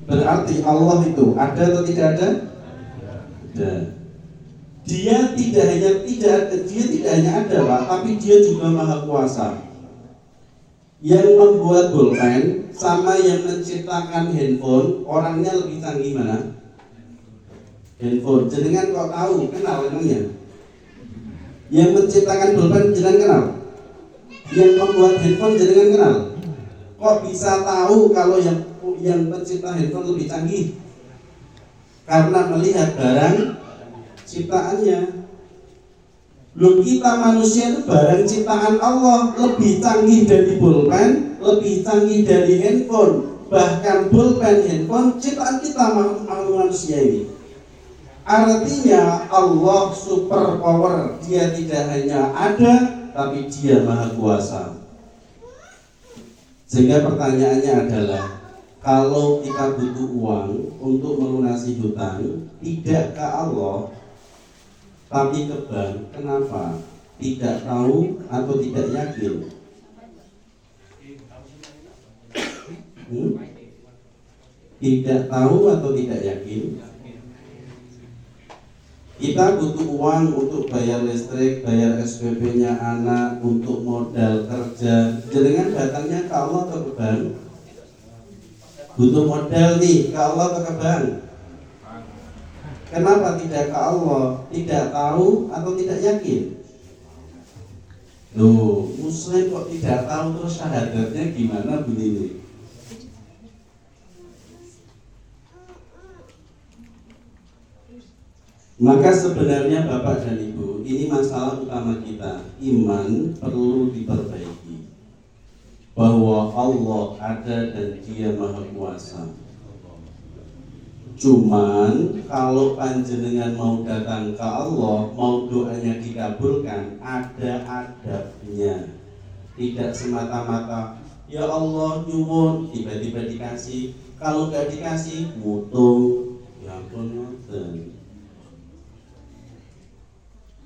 Berarti Allah itu ada atau tidak ada? Ada. Dia tidak hanya ada, Pak, tapi dia juga maha kuasa. Yang membuat pulpen sama yang menciptakan handphone, orangnya lebih canggih mana? Handphone. Jenengan kok tahu? Kenal emangnya? Yang menciptakan pulpen jenengan kenal? Yang membuat handphone jenengan kenal? Kok bisa tahu kalau yang pencipta handphone lebih canggih? Karena melihat barang ciptaannya. Loh, kita manusia itu barang ciptaan Allah, lebih canggih dari pulpen, lebih canggih dari handphone. Bahkan pulpen, handphone ciptaan kita manusia ini. Artinya Allah super power. Dia tidak hanya ada, tapi dia maha kuasa. Sehingga pertanyaannya adalah, kalau kita butuh uang untuk melunasi hutang, tidak ke Allah tapi ke bank, kenapa? Tidak tahu atau tidak yakin? Tidak tahu atau tidak yakin? Kita butuh uang untuk bayar listrik, bayar SPP-nya anak, untuk modal kerja. Jenengan datangnya ke Allah atau ke bank? Butuh modal nih, ke Allah atau ke bank? Kenapa tidak ke Allah? Tidak tahu atau tidak yakin? Loh, Muslim kok tidak tahu terus syahadatnya gimana bunyi? Maka sebenarnya Bapak dan Ibu, ini masalah utama kita. Iman perlu diperbaiki, bahwa Allah ada dan Dia Maha Kuasa. Cuman kalau panjenengan mau datang ke Allah, mau doanya dikabulkan, ada adabnya. Tidak semata-mata ya Allah nyuwun tiba-tiba dikasih, kalau gak dikasih mutung. Ya ampun, ngoten.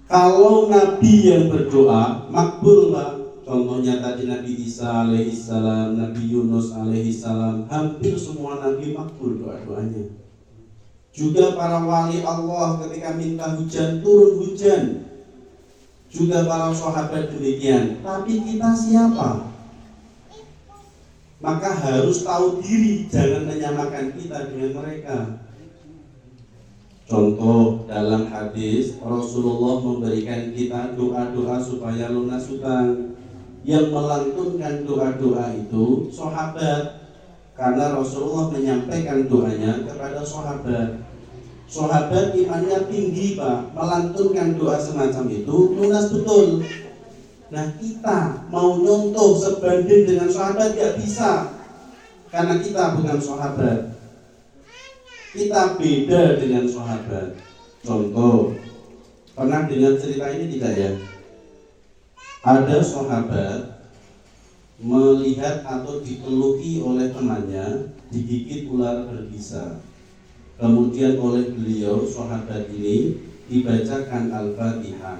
Kalau Nabi yang berdoa makbul, Pak. Contohnya tadi Nabi Isa alaihissalam, Nabi Yunus alaihissalam, hampir semua Nabi makbul doa-doanya. Juga para wali Allah ketika minta hujan, turun hujan. Juga para sahabat demikian. Tapi kita siapa? Maka harus tahu diri, jangan menyamakan kita dengan mereka. Contoh dalam hadis, Rasulullah memberikan kita doa-doa supaya lunas hutang. Yang melantunkan doa-doa itu sahabat, karena Rasulullah menyampaikan doanya kepada sahabat. Sahabat imannya tinggi, Pak, melantunkan doa semacam itu lunas betul. Nah, kita mau nyontoh sebanding dengan sahabat gak bisa, karena kita bukan sahabat. Kita beda dengan sahabat. Contoh, pernah dengar cerita ini tidak ya? Ada sahabat melihat atau dikeluki oleh temannya digigit ular berbisa. Kemudian oleh beliau, sahabat ini, dibacakan Al-Fatihah.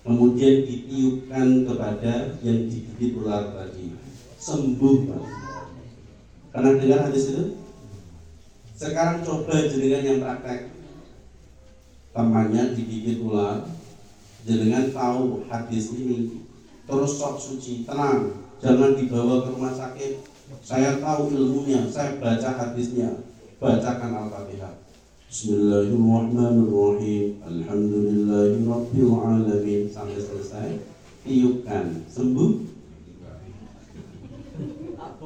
Kemudian ditiupkan kepada yang digigit ular tadi. Sembuh, Pak. Pernah dengar hadis itu? Sekarang coba jenengan yang praktek. Temannya digigit ular, jenengan tahu hadis ini, terus sok suci, tenang, jangan dibawa ke rumah sakit. Saya tahu ilmunya, saya baca hadisnya. Bacakan Al-Fatihah. Bismillahirrahmanirrahim. Alhamdulillahirabbil alamin sampai selesai. Tiupkan, sembuh.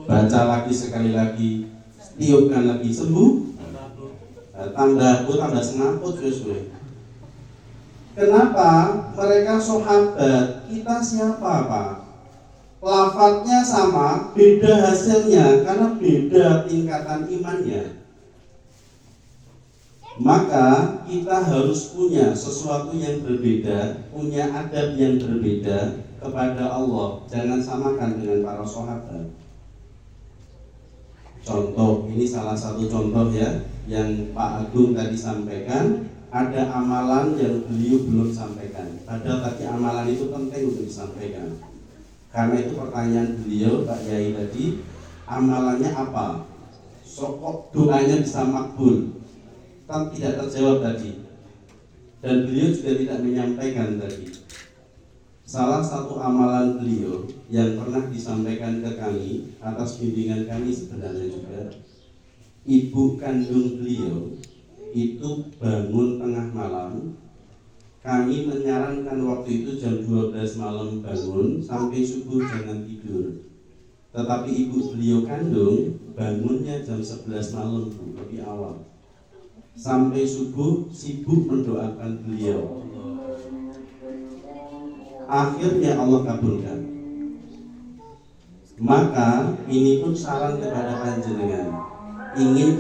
Baca lagi sekali lagi, tiupkan lagi, sembuh. Tambah semaput sesuai. Kenapa? Mereka sahabat, kita siapa, Pak? Lafadznya sama, beda hasilnya karena beda tingkatan imannya. Maka kita harus punya sesuatu yang berbeda, punya adab yang berbeda kepada Allah. Jangan samakan dengan para sahabat. Contoh, ini salah satu contoh ya, yang Pak Agung tadi sampaikan. Ada amalan yang beliau belum sampaikan. Padahal tadi amalan itu penting untuk disampaikan. Karena itu pertanyaan beliau, Pak Yai tadi, amalannya apa? sokok doanya bisa makbul, kan tidak terjawab tadi. Dan beliau juga tidak menyampaikan tadi. Salah satu amalan beliau yang pernah disampaikan ke kami atas bimbingan kami sebenarnya juga, ibu kandung beliau itu bangun tengah malam. Kami menyarankan waktu itu jam 12 malam bangun, sampai subuh jangan tidur. Tetapi ibu beliau kandung bangunnya jam 11 malam, lebih awal. Sampai subuh sibuk mendoakan beliau. Akhirnya Allah kabulkan. Maka ini pun saran kepada panjenengan, ingin